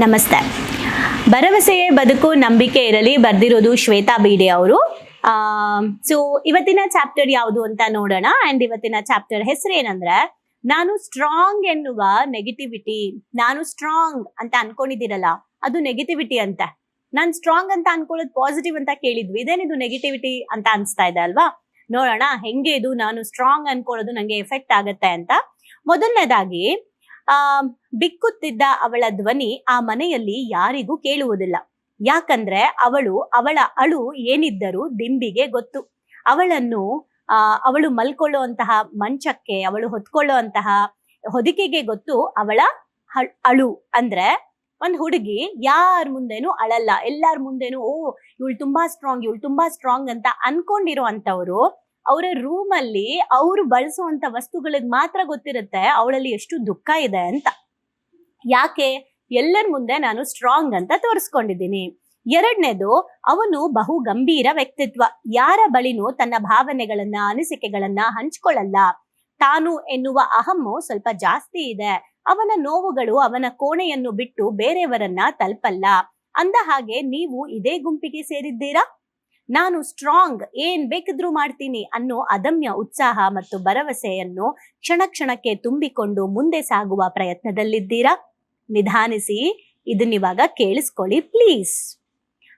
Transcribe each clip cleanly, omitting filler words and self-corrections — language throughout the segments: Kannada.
ನಮಸ್ತೆ. ಭರವಸೆಯೇ ಬದುಕು, ನಂಬಿಕೆ ಇರಲಿ ಬರ್ದಿರೋದು ಶ್ವೇತಾ ಬೀಡೆ ಅವರು. ಸೊ ಇವತ್ತಿನ ಚಾಪ್ಟರ್ ಯಾವುದು ಅಂತ ನೋಡೋಣ. ಅಂಡ್ ಇವತ್ತಿನ ಚಾಪ್ಟರ್ ಹೆಸರು ಏನಂದ್ರೆ, ನಾನು ಸ್ಟ್ರಾಂಗ್ ಎನ್ನುವ ನೆಗೆಟಿವಿಟಿ. ನಾನು ಸ್ಟ್ರಾಂಗ್ ಅಂತ ಅನ್ಕೊಂಡಿದ್ದೀರಲ್ಲ, ಅದು ನೆಗೆಟಿವಿಟಿ ಅಂತ. ನಾನ್ ಸ್ಟ್ರಾಂಗ್ ಅಂತ ಅನ್ಕೊಳ್ಳೋದು ಪಾಸಿಟಿವ್ ಅಂತ ಕೇಳಿದ್ವಿ, ಇದೇನಿದು ನೆಗೆಟಿವಿಟಿ ಅಂತ ಅನ್ಸ್ತಾ ಇದೆ ಅಲ್ವಾ? ನೋಡೋಣ ಹೆಂಗೆ ಇದು ನಾನು ಸ್ಟ್ರಾಂಗ್ ಅನ್ಕೊಳ್ಳೋದು ನಂಗೆ ಎಫೆಕ್ಟ್ ಆಗತ್ತೆ ಅಂತ. ಮೊದಲನೇದಾಗಿ, ಬಿಕ್ಕುತ್ತಿದ್ದ ಅವಳ ಧ್ವನಿ ಆ ಮನೆಯಲ್ಲಿ ಯಾರಿಗೂ ಕೇಳುವುದಿಲ್ಲ. ಯಾಕಂದ್ರೆ ಅವಳ ಅಳು ಏನಿದ್ದರೂ ದಿಂಬಿಗೆ ಗೊತ್ತು. ಅವಳು ಮಲ್ಕೊಳ್ಳುವಂತಹ ಮಂಚಕ್ಕೆ, ಅವಳು ಹೊತ್ಕೊಳ್ಳುವಂತಹ ಹೊದಿಕೆಗೆ ಗೊತ್ತು ಅವಳ ಅಳು. ಅಂದ್ರೆ ಒಂದ್ ಹುಡುಗಿ ಯಾರ ಮುಂದೆನೂ ಅಳಲ್ಲ, ಎಲ್ಲಾರ ಮುಂದೆನೂ ಇವಳು ತುಂಬಾ ಸ್ಟ್ರಾಂಗ್ ಅಂತ ಅನ್ಕೊಂಡಿರೋ ಅಂತವ್ರು ಅವರ ರೂಮ್ ಅಲ್ಲಿ ಅವ್ರು ಬಳಸುವಂತ ವಸ್ತುಗಳಿಗೆ ಮಾತ್ರ ಗೊತ್ತಿರುತ್ತೆ ಅವಳಲ್ಲಿ ಎಷ್ಟು ದುಃಖ ಇದೆ ಅಂತ. ಯಾಕೆ? ಎಲ್ಲರ ಮುಂದೆ ನಾನು ಸ್ಟ್ರಾಂಗ್ ಅಂತ ತೋರಿಸ್ಕೊಂಡಿದ್ದೀನಿ. ಎರಡನೇದು, ಅವನು ಬಹು ಗಂಭೀರ ವ್ಯಕ್ತಿತ್ವ. ಯಾರ ಬಳಿನೂ ತನ್ನ ಭಾವನೆಗಳನ್ನ, ಅನಿಸಿಕೆಗಳನ್ನ ಹಂಚ್ಕೊಳ್ಳಲ್ಲ. ತಾನು ಎನ್ನುವ ಅಹಮ್ಮು ಸ್ವಲ್ಪ ಜಾಸ್ತಿ ಇದೆ. ಅವನ ನೋವುಗಳು ಅವನ ಕೋಣೆಯನ್ನು ಬಿಟ್ಟು ಬೇರೆಯವರನ್ನ ತಲುಪಲ್ಲ. ಅಂದ ಹಾಗೆ ನೀವು ಇದೇ ಗುಂಪಿಗೆ ಸೇರಿದ್ದೀರಾ? ನಾನು ಸ್ಟ್ರಾಂಗ್, ಏನ್ ಬೇಕಿದ್ರೂ ಮಾಡ್ತೀನಿ ಅನ್ನೋ ಅದಮ್ಯ ಉತ್ಸಾಹ ಮತ್ತು ಭರವಸೆಯನ್ನು ಕ್ಷಣ ಕ್ಷಣಕ್ಕೆ ತುಂಬಿಕೊಂಡು ಮುಂದೆ ಸಾಗುವ ಪ್ರಯತ್ನದಲ್ಲಿದ್ದೀರಾ? ನಿಧಾನಿಸಿ, ಇದನ್ನಿವಾಗ ಕೇಳಿಸ್ಕೊಳ್ಳಿ ಪ್ಲೀಸ್.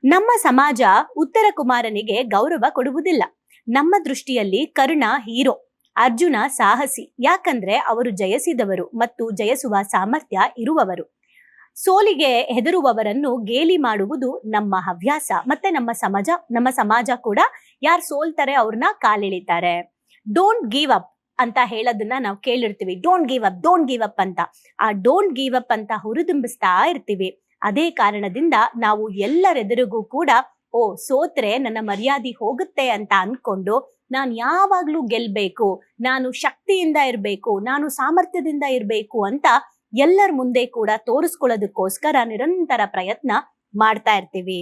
ನಮ್ಮ ಸಮಾಜ ಉತ್ತರ ಕುಮಾರನಿಗೆ ಗೌರವ ಕೊಡುವುದಿಲ್ಲ. ನಮ್ಮ ದೃಷ್ಟಿಯಲ್ಲಿ ಕರ್ಣ ಹೀರೋ, ಅರ್ಜುನ ಸಾಹಸಿ. ಯಾಕಂದ್ರೆ ಅವರು ಜಯಿಸಿದವರು ಮತ್ತು ಜಯಿಸುವ ಸಾಮರ್ಥ್ಯ ಇರುವವರು. ಸೋಲಿಗೆ ಹೆದರುವವರನ್ನು ಗೇಲಿ ಮಾಡುವುದು ನಮ್ಮ ಹವ್ಯಾಸ. ಮತ್ತೆ ನಮ್ಮ ಸಮಾಜ ಕೂಡ ಯಾರು ಸೋಲ್ತಾರೆ ಅವ್ರನ್ನ ಕಾಲೆಳಿತಾರೆ. ಡೋಂಟ್ ಗಿವ್ ಅಪ್ ಅಂತ ಹೇಳೋದನ್ನ ನಾವು ಕೇಳಿರ್ತೀವಿ. ಡೋಂಟ್ ಗಿವ್ ಅಪ್ ಅಂತ. ಆ ಡೋಂಟ್ ಗಿವ್ ಅಪ್ ಅಂತ ಹುರಿದುಂಬಿಸ್ತಾ ಇರ್ತೀವಿ. ಅದೇ ಕಾರಣದಿಂದ ನಾವು ಎಲ್ಲರೆದುರಿಗೂ ಕೂಡ ಸೋತ್ರೆ ನನ್ನ ಮರ್ಯಾದೆ ಹೋಗುತ್ತೆ ಅಂತ ಅನ್ಕೊಂಡು ನಾನು ಯಾವಾಗ್ಲೂ ಗೆಲ್ಬೇಕು, ನಾನು ಶಕ್ತಿಯಿಂದ ಇರ್ಬೇಕು, ನಾನು ಸಾಮರ್ಥ್ಯದಿಂದ ಇರ್ಬೇಕು ಅಂತ ಎಲ್ಲರ ಮುಂದೆ ಕೂಡ ತೋರಿಸ್ಕೊಳ್ಳೋದಕ್ಕೋಸ್ಕರ ನಿರಂತರ ಪ್ರಯತ್ನ ಮಾಡ್ತಾ ಇರ್ತೀವಿ.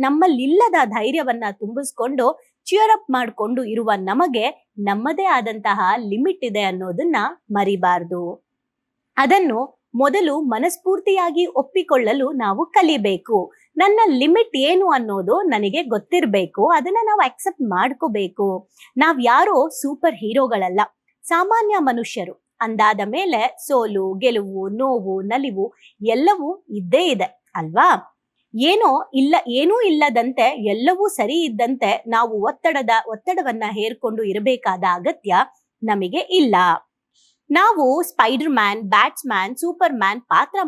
ನಮ್ಮಲ್ಲಿಲ್ಲದ ಧೈರ್ಯವನ್ನ ತುಂಬಿಸ್ಕೊಂಡು ಚಿಯರ್ ಅಪ್ ಮಾಡ್ಕೊಂಡು ಇರುವ ನಮಗೆ ನಮ್ಮದೇ ಆದಂತಹ ಲಿಮಿಟ್ ಇದೆ ಅನ್ನೋದನ್ನ ಮರಿಬಾರ್ದು. ಅದನ್ನು ಮೊದಲು ಮನಸ್ಫೂರ್ತಿಯಾಗಿ ಒಪ್ಪಿಕೊಳ್ಳಲು ನಾವು ಕಲಿಬೇಕು. ನನ್ನ ಲಿಮಿಟ್ ಏನು ಅನ್ನೋದು ನನಗೆ ಗೊತ್ತಿರ್ಬೇಕು. ಅದನ್ನ ನಾವು ಅಕ್ಸೆಪ್ಟ್ ಮಾಡ್ಕೋಬೇಕು. ನಾವ್ ಯಾರೋ ಸೂಪರ್ ಹೀರೋಗಳಲ್ಲ, ಸಾಮಾನ್ಯ ಮನುಷ್ಯರು. ಅಂದಾದ ಮೇಲೆ ಸೋಲು, ಗೆಲುವು, ನೋವು, ನಲಿವು ಎಲ್ಲವೂ ಇದ್ದೇ ಇದೆ ಅಲ್ವಾ? ಏನೂ ಇಲ್ಲದಂತೆ, ಎಲ್ಲವೂ ಸರಿ ಇದ್ದಂತೆ ನಾವು ಒತ್ತಡವನ್ನ ಹೇರ್ಕೊಂಡು ಇರಬೇಕಾದ ಅಗತ್ಯ ನಮಗೆ ಇಲ್ಲ. ನಾವು spider man, batsman, super man ಪಾತ್ರ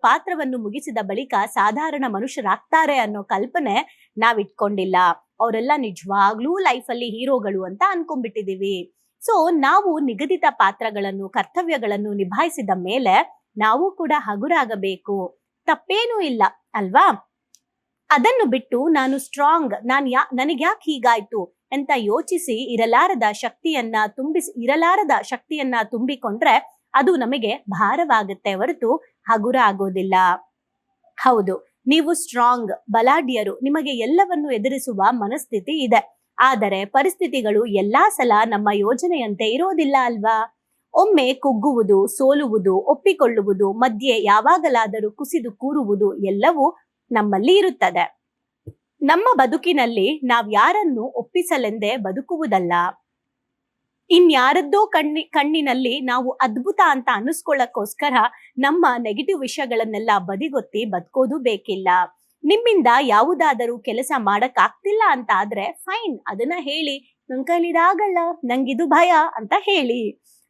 ಪಾತ್ರವನ್ನು ಮುಗಿಸಿದ ಬಳಿಕ ಸಾಧಾರಣ ಮನುಷ್ಯರಾಗ್ತಾರೆ ಅನ್ನೋ ಕಲ್ಪನೆ ನಾವಿಟ್ಕೊಂಡಿಲ್ಲ. ಅವರೆಲ್ಲ ನಿಜವಾಗ್ಲೂ ಲೈಫಲ್ಲಿ ಹೀರೋಗಳು ಅಂತ ಅನ್ಕೊಂಡ್ಬಿಟ್ಟಿದೀವಿ. ಸೊ ನಾವು ನಿಗದಿತ ಪಾತ್ರಗಳನ್ನು, ಕರ್ತವ್ಯಗಳನ್ನು ನಿಭಾಯಿಸಿದ ಮೇಲೆ ನಾವು ಕೂಡ ಹಗುರಾಗಬೇಕು. ತಪ್ಪೇನೂ ಇಲ್ಲ ಅಲ್ವಾ? ಅದನ್ನು ಬಿಟ್ಟು ನಾನು ಸ್ಟ್ರಾಂಗ್, ನನಗೆ ಯಾಕೆ ಹೀಗಾಯ್ತು ಅಂತ ಯೋಚಿಸಿ ಇರಲಾರದ ಶಕ್ತಿಯನ್ನ ತುಂಬಿಕೊಂಡ್ರೆ ಅದು ನಮಗೆ ಭಾರವಾಗುತ್ತೆ ಹೊರತು ಹಗುರ ಆಗೋದಿಲ್ಲ. ಹೌದು, ನೀವು ಸ್ಟ್ರಾಂಗ್, ಬಲಾಢ್ಯರು. ನಿಮಗೆ ಎಲ್ಲವನ್ನು ಎದುರಿಸುವ ಮನಸ್ಥಿತಿ ಇದೆ. ಆದರೆ ಪರಿಸ್ಥಿತಿಗಳು ಎಲ್ಲಾ ಸಲ ನಮ್ಮ ಯೋಜನೆಯಂತೆ ಇರೋದಿಲ್ಲ ಅಲ್ವಾ? ಒಮ್ಮೆ ಕುಗ್ಗುವುದು, ಸೋಲುವುದು, ಒಪ್ಪಿಕೊಳ್ಳುವುದು, ಮಧ್ಯೆ ಯಾವಾಗಲಾದರೂ ಕುಸಿದು ಕೂರುವುದು ಎಲ್ಲವೂ ನಮ್ಮಲ್ಲಿ ಇರುತ್ತದೆ. ನಮ್ಮ ಬದುಕಿನಲ್ಲಿ ನಾವ್ ಯಾರನ್ನು ಒಪ್ಪಿಸಲೆಂದೇ ಬದುಕುವುದಲ್ಲ. ಇನ್ಯಾರದ್ದೋ ಕಣ್ಣಿನಲ್ಲಿ ನಾವು ಅದ್ಭುತ ಅಂತ ಅನ್ನಿಸ್ಕೊಳ್ಳೋಕ್ಕೋಸ್ಕರ ನಮ್ಮ ನೆಗೆಟಿವ್ ವಿಷಯಗಳನ್ನೆಲ್ಲ ಬದಿಗೊತ್ತಿ ಬದುಕೋದು ಬೇಕಿಲ್ಲ. ನಿಮ್ಮಿಂದ ಯಾವುದಾದರೂ ಕೆಲಸ ಮಾಡಕ್ ಆಗ್ತಿಲ್ಲ ಅಂತ ಆದ್ರೆ ಫೈನ್, ಅದನ್ನ ಹೇಳಿ. ನನ್ ಕೈಲಿದಾಗಲ್ಲ, ನಂಗಿದು ಭಯ ಅಂತ ಹೇಳಿ.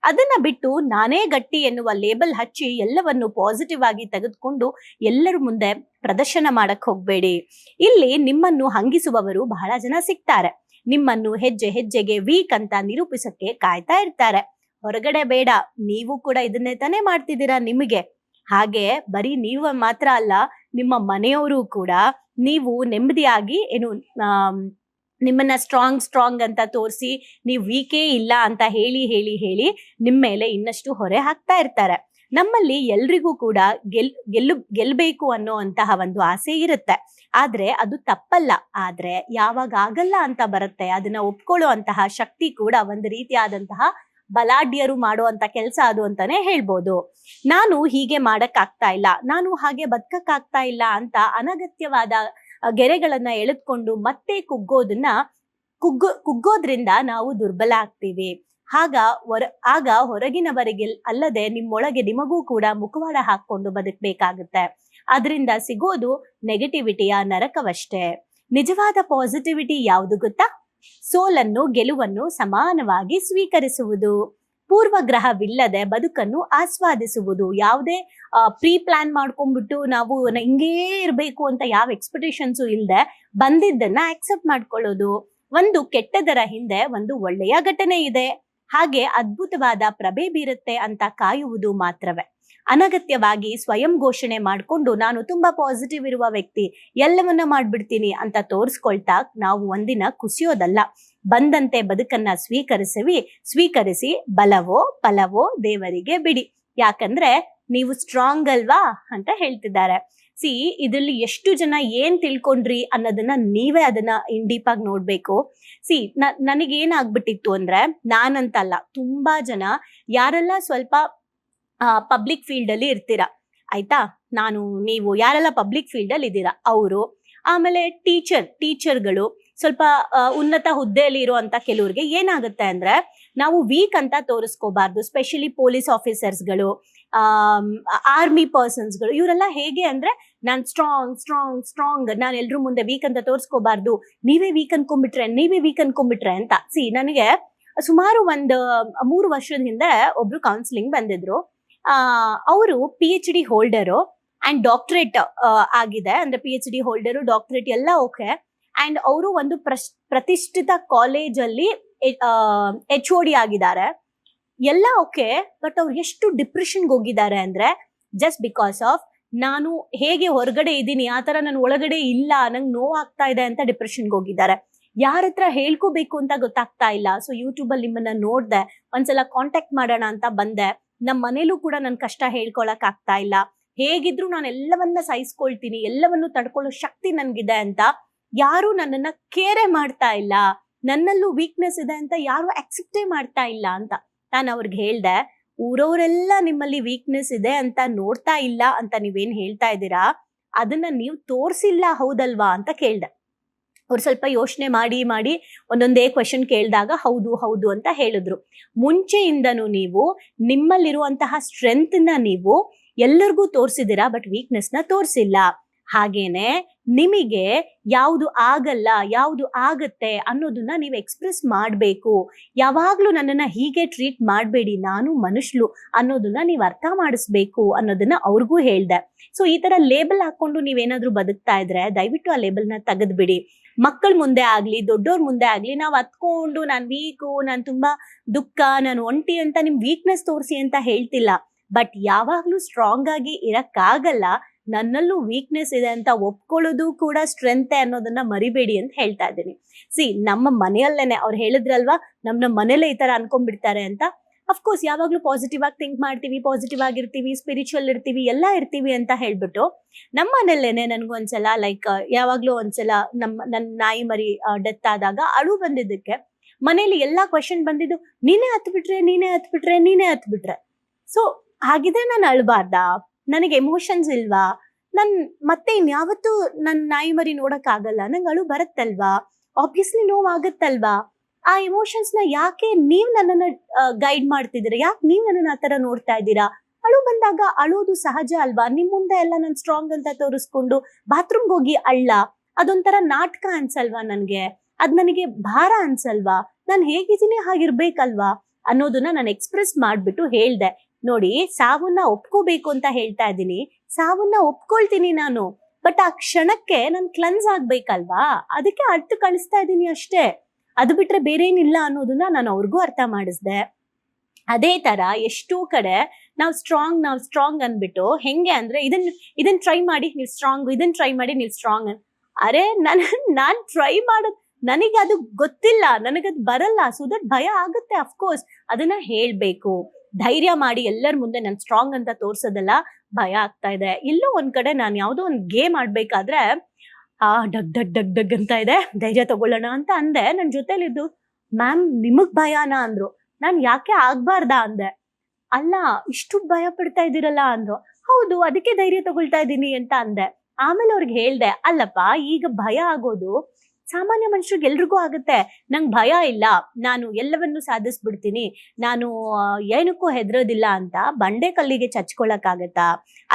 ಅದನ್ನ ಬಿಟ್ಟು ನಾನೇ ಗಟ್ಟಿ ಎನ್ನುವ ಲೇಬಲ್ ಹಚ್ಚಿ ಎಲ್ಲವನ್ನು ಪಾಸಿಟಿವ್ ಆಗಿ ತೆಗೆದುಕೊಂಡು ಎಲ್ಲರ ಮುಂದೆ ಪ್ರದರ್ಶನ ಮಾಡಕ್ ಹೋಗ್ಬೇಡಿ. ಇಲ್ಲಿ ನಿಮ್ಮನ್ನು ಹಂಗಿಸುವವರು ಬಹಳ ಜನ ಸಿಗ್ತಾರೆ. ನಿಮ್ಮನ್ನು ಹೆಜ್ಜೆ ಹೆಜ್ಜೆಗೆ ವೀಕ್ ಅಂತ ನಿರೂಪಿಸಕ್ಕೆ ಕಾಯ್ತಾ ಇರ್ತಾರೆ. ಹೊರಗಡೆ ಬೇಡ, ನೀವು ಕೂಡ ಇದನ್ನೇ ತಾನೇ ಮಾಡ್ತಿದ್ದೀರಾ. ನಿಮಗೆ ಹಾಗೆ ಬರೀ ನೀವು ಮಾತ್ರ ಅಲ್ಲ, ನಿಮ್ಮ ಮನೆಯವರು ಕೂಡ ನೀವು ನೆಮ್ಮದಿಯಾಗಿ ನಿಮ್ಮನ್ನ ಸ್ಟ್ರಾಂಗ್ ಅಂತ ತೋರಿಸಿ ನೀವು ವೀಕೇ ಇಲ್ಲ ಅಂತ ಹೇಳಿ ನಿಮ್ಮ ಮೇಲೆ ಇನ್ನಷ್ಟು ಹೊರೆ ಹಾಕ್ತಾ ಇರ್ತಾರೆ. ನಮ್ಮಲ್ಲಿ ಎಲ್ರಿಗೂ ಕೂಡ ಗೆಲ್ಬೇಕು ಅನ್ನೋ ಅಂತಹ ಒಂದು ಆಸೆ ಇರುತ್ತೆ. ಆದ್ರೆ ಅದು ತಪ್ಪಲ್ಲ. ಆದ್ರೆ ಯಾವಾಗ ಆಗಲ್ಲ ಅಂತ ಬರುತ್ತೆ, ಅದನ್ನ ಒಪ್ಕೊಳ್ಳೋ ಅಂತಹ ಶಕ್ತಿ ಕೂಡ ಒಂದು ರೀತಿಯಾದಂತಹ ಬಲಾಢ್ಯರು ಮಾಡುವಂತ ಕೆಲಸ ಅದು ಅಂತಾನೆ ಹೇಳ್ಬೋದು. ನಾನು ಹೀಗೆ ಮಾಡಕ್ಕಾಗ್ತಾ ಇಲ್ಲ, ನಾನು ಹಾಗೆ ಬದುಕಕ್ಕಾಗ್ತಾ ಇಲ್ಲ ಅಂತ ಅನಗತ್ಯವಾದ ಗೆರೆಗಳನ್ನ ಎಳೆದ್ಕೊಂಡು ಮತ್ತೆ ಕುಗ್ಗೋದ್ರಿಂದ ನಾವು ದುರ್ಬಲ ಆಗ್ತೀವಿ. ಆಗ ಹೊರಗಿನವರಿಗೆ ಅಲ್ಲದೆ ನಿಮ್ಮೊಳಗೆ ನಿಮಗೂ ಕೂಡ ಮುಖವಾಡ ಹಾಕೊಂಡು ಬದುಕಬೇಕಾಗುತ್ತೆ. ಅದರಿಂದ ಸಿಗೋದು ನೆಗೆಟಿವಿಟಿಯ ನರಕವಷ್ಟೇ. ನಿಜವಾದ ಪಾಸಿಟಿವಿಟಿ ಯಾವುದು ಗೊತ್ತಾ? ಸೋಲನ್ನು ಗೆಲುವನ್ನು ಸಮಾನವಾಗಿ ಸ್ವೀಕರಿಸುವುದು, ಪೂರ್ವಗ್ರಹವಿಲ್ಲದೆ ಬದುಕನ್ನು ಆಸ್ವಾದಿಸುವುದು. ಯಾವುದೇ ಪ್ರೀ ಪ್ಲಾನ್ ಮಾಡ್ಕೊಂಡ್ಬಿಟ್ಟು ನಾವು ಹಿಂಗೇ ಇರ್ಬೇಕು ಅಂತ ಯಾವ ಎಕ್ಸ್ಪೆಕ್ಟೇಷನ್ಸು ಇಲ್ಲದೆ ಬಂದಿದ್ದನ್ನ ಆಕ್ಸೆಪ್ಟ್ ಮಾಡ್ಕೊಳ್ಳೋದು. ಒಂದು ಕೆಟ್ಟದರ ಹಿಂದೆ ಒಂದು ಒಳ್ಳೆಯ ಘಟನೆ ಇದೆ, ಹಾಗೆ ಅದ್ಭುತವಾದ ಪ್ರಭೆ ಬೀರುತ್ತೆ ಅಂತ ಕಾಯುವುದು ಮಾತ್ರವೇ. ಅನಗತ್ಯವಾಗಿ ಸ್ವಯಂ ಘೋಷಣೆ ಮಾಡ್ಕೊಂಡು ನಾನು ತುಂಬಾ ಪಾಸಿಟಿವ್ ಇರುವ ವ್ಯಕ್ತಿ, ಎಲ್ಲವನ್ನ ಮಾಡ್ಬಿಡ್ತೀನಿ ಅಂತ ತೋರಿಸ್ಕೊಳ್ತಾ ನಾವು ಒಂದಿನ ಕುಸಿಯೋದಲ್ಲ. ಬಂದಂತೆ ಬದುಕನ್ನ ಸ್ವೀಕರಿಸಿ ಬಲವೋ ಫಲವೋ ದೇವರಿಗೆ ಬಿಡಿ. ಯಾಕಂದ್ರೆ ನೀವು ಸ್ಟ್ರಾಂಗ್ ಅಲ್ವಾ ಅಂತ ಹೇಳ್ತಿದ್ದಾರೆ. ಇದ್ರಲ್ಲಿ ಎಷ್ಟು ಜನ ಏನ್ ತಿಳ್ಕೊಂಡ್ರಿ ಅನ್ನೋದನ್ನ ನೀವೇ ಅದನ್ನ ಇನ್ ಡೀಪ್ ಆಗಿ ನೋಡ್ಬೇಕು. ನನಗೇನಾಗ್ಬಿಟ್ಟಿತ್ತು ಅಂದ್ರೆ, ನಾನಂತಲ್ಲ, ತುಂಬಾ ಜನ ಯಾರೆಲ್ಲ ಸ್ವಲ್ಪ ಪಬ್ಲಿಕ್ ಫೀಲ್ಡ್ ಅಲ್ಲಿ ಇರ್ತೀರಾ, ಆಯ್ತಾ, ನೀವು ಯಾರೆಲ್ಲ ಪಬ್ಲಿಕ್ ಫೀಲ್ಡ್ ಅಲ್ಲಿ ಇದ್ದೀರಾ ಅವರು, ಆಮೇಲೆ ಟೀಚರ್ಗಳು, ಸ್ವಲ್ಪ ಉನ್ನತ ಹುದ್ದೆಯಲ್ಲಿ ಇರುವಂತ ಕೆಲವ್ರಿಗೆ ಏನಾಗುತ್ತೆ ಅಂದ್ರೆ, ನಾವು ವೀಕ್ ಅಂತ ತೋರಿಸ್ಕೋಬಾರ್ದು. ಸ್ಪೆಷಲಿ ಪೊಲೀಸ್ ಆಫೀಸರ್ಸ್ಗಳು, ಆರ್ಮಿ ಪರ್ಸನ್ಸ್ಗಳು, ಇವರೆಲ್ಲ ಹೇಗೆ ಅಂದ್ರೆ, ನಾನ್ ಸ್ಟ್ರಾಂಗ್, ನಾನು ಎಲ್ರ ಮುಂದೆ ವೀಕ್ ಅಂತ ತೋರಿಸ್ಕೋಬಾರ್ದು, ನೀವೇ ವೀಕ್ ಅನ್ಕೊಂಡ್ಬಿಟ್ರೆ ಅಂತ. ನನಗೆ ಸುಮಾರು 3 ವರ್ಷದ ಹಿಂದೆ ಒಬ್ರು ಕೌನ್ಸಿಲಿಂಗ್ ಬಂದಿದ್ರು. ಅವರು PhD ಹೋಲ್ಡರು ಅಂಡ್ ಡಾಕ್ಟರೇಟ್ ಆಗಿದೆ, ಅಂದ್ರೆ PhD ಹೋಲ್ಡರು, ಡಾಕ್ಟರೇಟ್ ಎಲ್ಲ ಓಕೆ. ಅಂಡ್ ಅವರು ಒಂದು ಪ್ರತಿಷ್ಠಿತ ಕಾಲೇಜಲ್ಲಿ HOD ಆಗಿದ್ದಾರೆ, ಎಲ್ಲ ಓಕೆ. ಬಟ್ ಅವ್ರು ಎಷ್ಟು ಡಿಪ್ರೆಷನ್ಗೆ ಹೋಗಿದ್ದಾರೆ ಅಂದ್ರೆ, ಜಸ್ಟ್ ಬಿಕಾಸ್ ಆಫ್ ನಾನು ಹೇಗೆ ಹೊರಗಡೆ ಇದ್ದೀನಿ ಆ ತರ ನಾನು ಒಳಗಡೆ ಇಲ್ಲ, ನಂಗೆ ನೋವಾಗ್ತಾ ಇದೆ ಅಂತ ಡಿಪ್ರೆಷನ್ಗೆ ಹೋಗಿದ್ದಾರೆ. ಯಾರ ಹತ್ರ ಹೇಳ್ಕೋಬೇಕು ಅಂತ ಗೊತ್ತಾಗ್ತಾ ಇಲ್ಲ. ಸೊ ಯೂಟ್ಯೂಬ್ ಅಲ್ಲಿ ನಿಮ್ಮನ್ನ ನೋಡ್ದೆ, ಒಂದ್ಸಲ ಕಾಂಟ್ಯಾಕ್ಟ್ ಮಾಡೋಣ ಅಂತ ಬಂದೆ. ನಮ್ಮ ಮನೇಲೂ ಕೂಡ ನನ್ ಕಷ್ಟ ಹೇಳ್ಕೊಳಕ್ ಆಗ್ತಾ ಇಲ್ಲ, ಹೇಗಿದ್ರು ನಾನು ಎಲ್ಲವನ್ನ ಸಹಿಸ್ಕೊಳ್ತೀನಿ, ಎಲ್ಲವನ್ನು ತಡ್ಕೊಳ್ಳೋ ಶಕ್ತಿ ನನ್ಗಿದೆ ಅಂತ ಯಾರು ನನ್ನನ್ನ ಕೇರೆ ಮಾಡ್ತಾ ಇಲ್ಲ, ನನ್ನಲ್ಲೂ ವೀಕ್ನೆಸ್ ಇದೆ ಅಂತ ಯಾರು ಅಕ್ಸೆಪ್ಟೇ ಮಾಡ್ತಾ ಇಲ್ಲ ಅಂತ ನಾನು ಅವ್ರಿಗೆ ಹೇಳ್ದೆ. ಊರವರೆಲ್ಲ ನಿಮ್ಮಲ್ಲಿ ವೀಕ್ನೆಸ್ ಇದೆ ಅಂತ ನೋಡ್ತಾ ಇಲ್ಲ ಅಂತ ನೀವೇನ್ ಹೇಳ್ತಾ ಇದ್ದೀರಾ, ಅದನ್ನ ನೀವು ತೋರ್ಸಿಲ್ಲ ಹೌದಲ್ವಾ ಅಂತ ಕೇಳ್ದೆ. ಅವ್ರು ಸ್ವಲ್ಪ ಯೋಚನೆ ಮಾಡಿ ಒಂದೊಂದೇ ಕ್ವೆಶನ್ ಕೇಳಿದಾಗ ಹೌದು ಅಂತ ಹೇಳಿದ್ರು. ಮುಂಚೆಯಿಂದನೂ ನೀವು ನಿಮ್ಮಲ್ಲಿರುವಂತಹ ಸ್ಟ್ರೆಂತ್ ನ ನೀವು ಎಲ್ಲರಿಗೂ ತೋರಿಸಿದಿರಾ, ಬಟ್ ವೀಕ್ನೆಸ್ ನ ತೋರಿಸಿಲ್ಲ. ಹಾಗೇನೆ ನಿಮಗೆ ಯಾವುದು ಆಗಲ್ಲ, ಯಾವುದು ಆಗತ್ತೆ ಅನ್ನೋದನ್ನ ನೀವು ಎಕ್ಸ್ಪ್ರೆಸ್ ಮಾಡಬೇಕು. ಯಾವಾಗ್ಲೂ ನನ್ನನ್ನ ಹೀಗೆ ಟ್ರೀಟ್ ಮಾಡಬೇಡಿ, ನಾನು ಮನುಷ್ಯಳು ಅನ್ನೋದನ್ನ ನೀವು ಅರ್ಥ ಮಾಡಿಸ್ಬೇಕು ಅನ್ನೋದನ್ನ ಅವ್ರಿಗೂ ಹೇಳ್ದೆ. ಸೊ ಈ ತರ ಲೇಬಲ್ ಹಾಕೊಂಡು ನೀವೇನಾದ್ರೂ ಬದುಕ್ತಾ ಇದ್ರೆ ದಯವಿಟ್ಟು ಆ ಲೇಬಲ್ನ ತೆಗೆದ್ಬಿಡಿ. ಮಕ್ಕಳ ಮುಂದೆ ಆಗ್ಲಿ, ದೊಡ್ಡೋರ್ ಮುಂದೆ ಆಗ್ಲಿ, ನಾವ್ ಹತ್ಕೊಂಡು ನಾನ್ ವೀಕು, ನಾನ್ ತುಂಬಾ ದುಃಖ, ನಾನು ಒಂಟಿ ಅಂತ ನಿಮ್ ವೀಕ್ನೆಸ್ ತೋರಿಸಿ ಅಂತ ಹೇಳ್ತಿಲ್ಲ. ಬಟ್ ಯಾವಾಗ್ಲೂ ಸ್ಟ್ರಾಂಗ್ ಆಗಿ ಇರಕ್ಕಾಗಲ್ಲ, ನನ್ನಲ್ಲೂ ವೀಕ್ನೆಸ್ ಇದೆ ಅಂತ ಒಪ್ಕೊಳ್ಳೋದು ಕೂಡ ಸ್ಟ್ರೆಂತ್ ಅನ್ನೋದನ್ನ ಮರಿಬೇಡಿ ಅಂತ ಹೇಳ್ತಾ ಇದ್ದೀನಿ. ನಮ್ಮ ಮನೆಯಲ್ಲೇನೆ ಅವ್ರು ಹೇಳಿದ್ರಲ್ವಾ, ನಮ್ಮ ಮನೇಲೆ ಈ ತರ ಅನ್ಕೊಂಡ್ಬಿಡ್ತಾರೆ ಅಂತ. ಅಫ್ಕೋರ್ಸ್ ಯಾವಾಗ್ಲೂ ಪಾಸಿಟಿವ್ ಆಗಿ ಥಿಂಕ್ ಮಾಡ್ತೀವಿ, ಪಾಸಿಟಿವ್ ಆಗಿರ್ತೀವಿ, ಸ್ಪಿರಿಚುವಲ್ ಇರ್ತೀವಿ, ಎಲ್ಲ ಇರ್ತೀವಿ ಅಂತ ಹೇಳ್ಬಿಟ್ಟು ನಮ್ಮ ಮನೇಲೇನೆ ನನ್ಗೊಂದ್ಸಲ ಯಾವಾಗ್ಲೂ ಒಂದ್ಸಲ ನನ್ನ ನಾಯಿ ಮರಿ ಡೆತ್ ಆದಾಗ ಅಳು ಬಂದಿದ್ದಕ್ಕೆ ಮನೇಲಿ ಎಲ್ಲಾ ಕ್ವೆಶನ್ ಬಂದಿದ್ದು, ನೀನೇ ಹತ್ಬಿಟ್ರೆ. ಸೊ ಹಾಗಿದ್ರೆ ನಾನು ಅಳ್ಬಾರ್ದಾ? ನನಗೆ ಎಮೋಷನ್ಸ್ ಇಲ್ವಾ? ಮತ್ತೆ ಇನ್ಯಾವತ್ತೂ ನನ್ ನಾಯಿ ಮರಿ ನೋಡಕ್ ಆಗಲ್ಲ, ನಂಗೆ ಅಳು ಬರುತ್ತಲ್ವಾ? ಆಬ್ವಿಯಸ್ಲಿ ನೋವಾಗತ್ತಲ್ವಾ? ಆ ಎಮೋಷನ್ಸ್ ನ ಯಾಕೆ ನೀವ್ ನನ್ನನ್ನ ಗೈಡ್ ಮಾಡ್ತಿದ್ದೀರಾ? ಯಾಕೆ ನೀವ್ ನನ್ನನ್ನ ಆತರ ನೋಡ್ತಾ ಇದ್ದೀರಾ? ಅಳು ಬಂದಾಗ ಅಳೋದು ಸಹಜ ಅಲ್ವಾ? ನಿಮ್ ಮುಂದೆ ಎಲ್ಲ ನಾನು ಸ್ಟ್ರಾಂಗ್ ಅಂತ ತೋರಿಸ್ಕೊಂಡು ಬಾತ್ರೂಮ್ಗೆ ಹೋಗಿ ಅದೊಂಥರ ನಾಟಕ ಅನ್ಸಲ್ವಾ ನನ್ಗೆ? ಅದ್ ನನಗೆ ಭಾರ ಅನ್ಸಲ್ವಾ? ನಾನ್ ಹೇಗಿದ್ದೀನಿ ಹಾಗಿರ್ಬೇಕಲ್ವಾ ಅನ್ನೋದನ್ನ ನಾನು ಎಕ್ಸ್ಪ್ರೆಸ್ ಮಾಡ್ಬಿಟ್ಟು ಹೇಳ್ದೆ. ನೋಡಿ, ಸಾವನ್ನ ಒಪ್ಕೋಬೇಕು ಅಂತ ಹೇಳ್ತಾ ಇದ್ದೀನಿ, ಸಾವನ್ನ ಒಪ್ಕೊಳ್ತೀನಿ ನಾನು, ಬಟ್ ಆ ಕ್ಷಣಕ್ಕೆ ನಾನು ಕ್ಲನ್ಸ್ ಆಗ್ಬೇಕಲ್ವಾ? ಅದಕ್ಕೆ ಅರ್ಥ ಕಳಿಸ್ತಾ ಇದ್ದೀನಿ ಅಷ್ಟೇ. ಅದು ಬಿಟ್ರೆ ಬೇರೆ ಏನಿಲ್ಲ ಅನ್ನೋದನ್ನ ನಾನು ಅವ್ರಿಗೂ ಅರ್ಥ ಮಾಡಿಸ್ದೆ. ಅದೇ ತರ ಎಷ್ಟೋ ಕಡೆ ನಾವು ಸ್ಟ್ರಾಂಗ್ ಅನ್ಬಿಟ್ಟು ಹೆಂಗೆ ಅಂದ್ರೆ, ಇದನ್ನ ಟ್ರೈ ಮಾಡಿ ನೀವು ಸ್ಟ್ರಾಂಗ್, ಇದನ್ನ ಟ್ರೈ ಮಾಡಿ ನೀವು ಸ್ಟ್ರಾಂಗ್. ಅರೆ ನಾನ್ ಟ್ರೈ ಮಾಡೋದು, ನನಗೆ ಅದು ಗೊತ್ತಿಲ್ಲ, ನನಗದು ಬರಲ್ಲ, ಸೊ ದಟ್ ಭಯ ಆಗುತ್ತೆ. ಅಫ್ಕೋರ್ಸ್ ಅದನ್ನ ಹೇಳ್ಬೇಕು, ಧೈರ್ಯ ಮಾಡಿ ಎಲ್ಲರ ಮುಂದೆ ನಾನು ಸ್ಟ್ರಾಂಗ್ ಅಂತ ತೋರ್ಸೋದಲ್ಲ, ಭಯ ಆಗ್ತಾ ಇದೆ. ಎಲ್ಲೋ ಒಂದ್ ಕಡೆ ನಾನು ಯಾವ್ದೋ ಒಂದ್ ಗೇಮ್ ಆಡ್ಬೇಕಾದ್ರೆ ಡಗ್ ಅಂತ ಇದೆ, ಧೈರ್ಯ ತಗೊಳ್ಳೋಣ ಅಂತ ಅಂದೆ. ನನ್ ಜೊತೆಲಿದ್ದು ಮ್ಯಾಮ್ ನಿಮಗ್ ಭಯಾನ ಅಂದ್ರು. ನಾನ್ ಯಾಕೆ ಆಗ್ಬಾರ್ದಾ ಅಂದೆ. ಅಲ್ಲ, ಇಷ್ಟು ಭಯ ಪಡ್ತಾ ಇದ್ದೀರಲ್ಲ ಅಂದ್ರು. ಹೌದು, ಅದಕ್ಕೆ ಧೈರ್ಯ ತಗೊಳ್ತಾ ಇದ್ದೀನಿ ಅಂತ ಅಂದೆ. ಆಮೇಲೆ ಅವ್ರಿಗೆ ಹೇಳ್ದೆ, ಅಲ್ಲಪ್ಪ ಈಗ ಭಯ ಆಗೋದು ಸಾಮಾನ್ಯ ಮನುಷ್ಯರಿಗೆ ಎಲ್ರಿಗೂ ಆಗುತ್ತೆ. ನಂಗ್ ಭಯ ಇಲ್ಲ, ನಾನು ಎಲ್ಲವನ್ನೂ ಸಾಧಿಸ್ಬಿಡ್ತೀನಿ, ನಾನು ಏನಕ್ಕೂ ಹೆದರೋದಿಲ್ಲ ಅಂತ ಬಂಡೆ ಕಲ್ಲಿಗೆ ಚಚ್ಕೊಳಕ್ಕಾಗತ್ತಾ?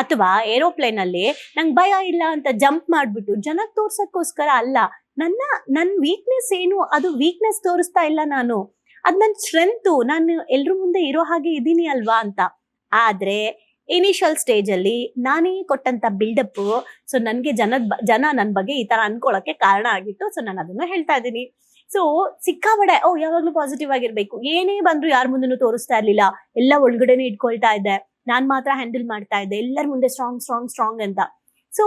ಅಥವಾ ಏರೋಪ್ಲೇನ್ ಅಲ್ಲಿ ನಂಗ್ ಭಯ ಇಲ್ಲ ಅಂತ ಜಂಪ್ ಮಾಡ್ಬಿಟ್ಟು ಜನಕ್ ತೋರ್ಸಕ್ಕೋಸ್ಕರ ಅಲ್ಲ. ನನ್ ವೀಕ್ನೆಸ್ ಏನು, ಅದು ವೀಕ್ನೆಸ್ ತೋರಿಸ್ತಾ ಇಲ್ಲ ನಾನು, ಅದ್ ನನ್ ಸ್ಟ್ರೆಂತ್, ನಾನು ಎಲ್ರ ಮುಂದೆ ಇರೋ ಹಾಗೆ ಇದೀನಿ ಅಲ್ವಾ ಅಂತ. ಆದ್ರೆ ಇನಿಷಿಯಲ್ ಸ್ಟೇಜ್ ಅಲ್ಲಿ ನಾನೇ ಕೊಟ್ಟಂತ ಬಿಲ್ಡಪ್, ಸೊ ನನ್ಗೆ ಜನ ನನ್ ಬಗ್ಗೆ ಈ ತರ ಅನ್ಕೊಳಕ್ಕೆ ಕಾರಣ ಆಗಿತ್ತು. ಸೊ ನಾನು ಅದನ್ನ ಹೇಳ್ತಾ ಇದ್ದೀನಿ. ಸೊ ಸಿಕ್ಕಾಬಡೆ ಯಾವಾಗ್ಲೂ ಪಾಸಿಟಿವ್ ಆಗಿರ್ಬೇಕು, ಏನೇ ಬಂದ್ರು ಯಾರ ಮುಂದೆನೂ ತೋರಿಸ್ತಾ ಇರ್ಲಿಲ್ಲ, ಎಲ್ಲ ಒಳಗಡೆನೆ ಇಟ್ಕೊಳ್ತಾ ಇದ್ದೆ. ನಾನ್ ಮಾತ್ರ ಹ್ಯಾಂಡಲ್ ಮಾಡ್ತಾ ಇದ್ದೆ ಎಲ್ಲರ ಮುಂದೆ ಸ್ಟ್ರಾಂಗ್ ಸ್ಟ್ರಾಂಗ್ ಸ್ಟ್ರಾಂಗ್ ಅಂತ. ಸೊ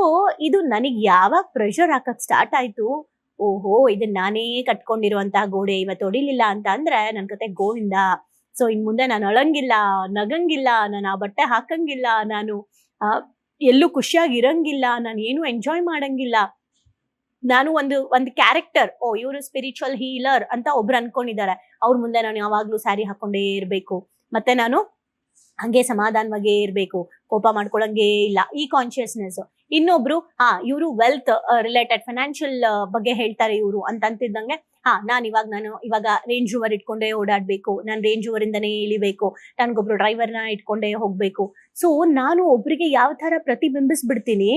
ಇದು ನನಗ್ ಯಾವಾಗ ಪ್ರೆಷರ್ ಹಾಕಕ್ ಸ್ಟಾರ್ಟ್ ಆಯ್ತು, ಓಹೋ ಇದನ್ನ ನಾನೇ ಕಟ್ಕೊಂಡಿರುವಂತಹ ಗೋಡೆ ಇವತ್ತು ಹೊಡಿಲಿಲ್ಲ ಅಂತ ಅಂದ್ರೆ ನನ್ ಕತೆ ಗೋವಿಂದ. ಸೊ ಇನ್ ಮುಂದೆ ನಾನು ಅಳಂಗಿಲ್ಲ, ನಗಂಗಿಲ್ಲ, ನಾನು ಆ ಬಟ್ಟೆ ಹಾಕಂಗಿಲ್ಲ, ನಾನು ಎಲ್ಲೂ ಖುಷಿಯಾಗಿ ಇರಂಗಿಲ್ಲ, ನಾನು ಏನು ಎಂಜಾಯ್ ಮಾಡಂಗಿಲ್ಲ. ನಾನು ಒಂದು ಕ್ಯಾರೆಕ್ಟರ್, ಇವರು ಸ್ಪಿರಿಚುವಲ್ ಹೀಲರ್ ಅಂತ ಒಬ್ರು ಅನ್ಕೊಂಡಿದ್ದಾರೆ, ಅವ್ರ ಮುಂದೆ ನಾನು ಯಾವಾಗ್ಲೂ ಸ್ಯಾರಿ ಹಾಕೊಂಡೇ ಇರ್ಬೇಕು, ಮತ್ತೆ ನಾನು ಹಂಗೆ ಸಮಾಧಾನವಾಗೇ ಇರ್ಬೇಕು, ಕೋಪ ಮಾಡ್ಕೊಳಂಗೇ ಇಲ್ಲ, ಈ ಕಾನ್ಶಿಯಸ್ನೆಸ್. ಇನ್ನೊಬ್ರು ಇವರು ವೆಲ್ತ್ ರಿಲೇಟೆಡ್ ಫೈನಾನ್ಷಿಯಲ್ ಬಗ್ಗೆ ಹೇಳ್ತಾರೆ ಇವರು ಅಂತ ಅಂತಿದ್ದಂಗೆ, ನಾನು ಇವಾಗ ರೇಂಜ್ ರೋವರ್ ಇಟ್ಕೊಂಡೇ ಓಡಾಡ್ಬೇಕು, ನಾನು ರೇಂಜ್ ರೋವರ್ ಇಂದನೇ ಇಳಿಬೇಕು, ನನ್ಗೊಬ್ರು ಡ್ರೈವರ್ನ ಇಟ್ಕೊಂಡೇ ಹೋಗ್ಬೇಕು. ಸೊ ನಾನು ಒಬ್ರಿಗೆ ಯಾವ ತರ ಪ್ರತಿಬಿಂಬಿಸ್ಬಿಡ್ತೀನಿ,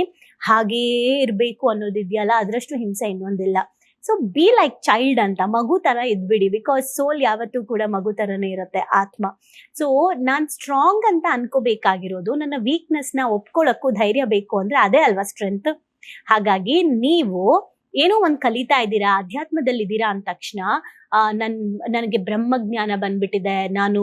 ಹಾಗೇ ಇರ್ಬೇಕು ಅನ್ನೋದಿದ್ಯಲ್ಲ, ಅದ್ರಷ್ಟು ಹಿಂಸೆ ಇನ್ನೊಂದಿಲ್ಲ. ಸೊ ಬಿ ಲೈಕ್ ಚೈಲ್ಡ್ ಅಂತ, ಮಗು ತರ ಇದ್ಬಿಡಿ, ಬಿಕಾಸ್ ಸೋಲ್ ಯಾವತ್ತೂ ಕೂಡ ಮಗು ತರನೇ ಇರುತ್ತೆ, ಆತ್ಮ. ಸೊ ನಾನ್ ಸ್ಟ್ರಾಂಗ್ ಅಂತ ಅನ್ಕೋಬೇಕಾಗಿರೋದು, ನನ್ನ ವೀಕ್ನೆಸ್ ನ ಒಪ್ಕೊಳ್ಳಕ್ಕೂ ಧೈರ್ಯ ಬೇಕು ಅಂದ್ರೆ ಅದೇ ಅಲ್ವಾ ಸ್ಟ್ರೆಂತ್. ಹಾಗಾಗಿ ನೀವು ಏನೋ ಒಂದ್ ಕಲಿತಾ ಇದ್ದೀರಾ, ಅಧ್ಯಾತ್ಮದಲ್ಲಿ ಇದ್ದೀರಾ ಅಂದ ತಕ್ಷಣ ನನಗೆ ಬ್ರಹ್ಮಜ್ಞಾನ ಬಂದ್ಬಿಟ್ಟಿದೆ, ನಾನು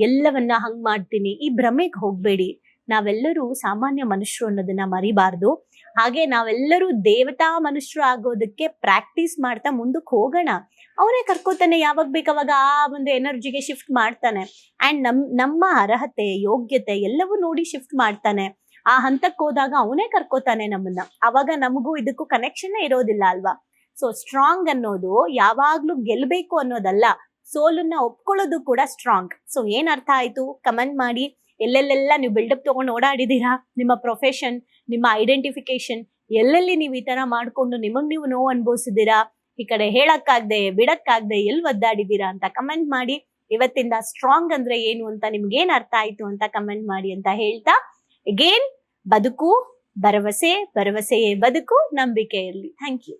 ಎಲ್ಲವನ್ನ ಹಂಗ್ ಮಾಡ್ತೀನಿ, ಈ ಭ್ರಮೆಗೆ ಹೋಗ್ಬೇಡಿ. ನಾವೆಲ್ಲರೂ ಸಾಮಾನ್ಯ ಮನುಷ್ಯರು ಅನ್ನೋದನ್ನ ಮರಿಬಾರ್ದು. ಹಾಗೆ ನಾವೆಲ್ಲರೂ ದೇವತಾ ಮನುಷ್ಯರು ಆಗೋದಕ್ಕೆ ಪ್ರಾಕ್ಟೀಸ್ ಮಾಡ್ತಾ ಮುಂದಕ್ಕೆ ಹೋಗೋಣ. ಅವನೇ ಕರ್ಕೋತಾನೆ, ಯಾವಾಗ ಬೇಕಾವಾಗ ಆ ಒಂದು ಎನರ್ಜಿಗೆ ಶಿಫ್ಟ್ ಮಾಡ್ತಾನೆ. ಅಂಡ್ ನಮ್ಮ ಅರ್ಹತೆ, ಯೋಗ್ಯತೆ ಎಲ್ಲವೂ ನೋಡಿ ಶಿಫ್ಟ್ ಮಾಡ್ತಾನೆ. ಆ ಹಂತಕ್ಕೆ ಹೋದಾಗ ಅವನೇ ಕರ್ಕೋತಾನೆ ನಮ್ಮನ್ನ. ಅವಾಗ ನಮಗೂ ಇದಕ್ಕೂ ಕನೆಕ್ಷನ್ ಇರೋದಿಲ್ಲ ಅಲ್ವಾ. ಸೊ ಸ್ಟ್ರಾಂಗ್ ಅನ್ನೋದು ಯಾವಾಗ್ಲೂ ಗೆಲ್ಬೇಕು ಅನ್ನೋದಲ್ಲ, ಸೋಲನ್ನ ಒಪ್ಕೊಳ್ಳೋದು ಕೂಡ ಸ್ಟ್ರಾಂಗ್. ಸೊ ಏನ್ ಅರ್ಥ ಆಯ್ತು ಕಮೆಂಟ್ ಮಾಡಿ. ಎಲ್ಲೆಲ್ಲೆಲ್ಲ ನೀವು ಬಿಲ್ಡಪ್ ತಗೊಂಡು ಓಡಾಡಿದೀರಾ, ನಿಮ್ಮ ಪ್ರೊಫೆಷನ್, ನಿಮ್ಮ ಐಡೆಂಟಿಫಿಕೇಶನ್, ಎಲ್ಲೆಲ್ಲಿ ನೀವು ಈ ತರ ಮಾಡ್ಕೊಂಡು ನಿಮಗ್ ನೀವು ನೋವು ಅನ್ಭವಿಸಿದೀರಾ, ಈ ಕಡೆ ಹೇಳಕ್ಕಾಗ್ದೆ ಬಿಡಕ್ಕಾಗ್ದೆ ಎಲ್ಲಿ ಒದ್ದಾಡಿದೀರಾ ಅಂತ ಕಮೆಂಟ್ ಮಾಡಿ. ಇವತ್ತಿಂದ ಸ್ಟ್ರಾಂಗ್ ಅಂದ್ರೆ ಏನು ಅಂತ ನಿಮ್ಗೆ ಏನ್ ಅರ್ಥ ಆಯ್ತು ಅಂತ ಕಮೆಂಟ್ ಮಾಡಿ ಅಂತ ಹೇಳ್ತಾ, ಅಗೇನ್ ಬದುಕು ಭರವಸೆ, ಭರವಸೆಯೇ ಬದುಕು, ನಂಬಿಕೆ ಇರ್ಲಿ. Thank you.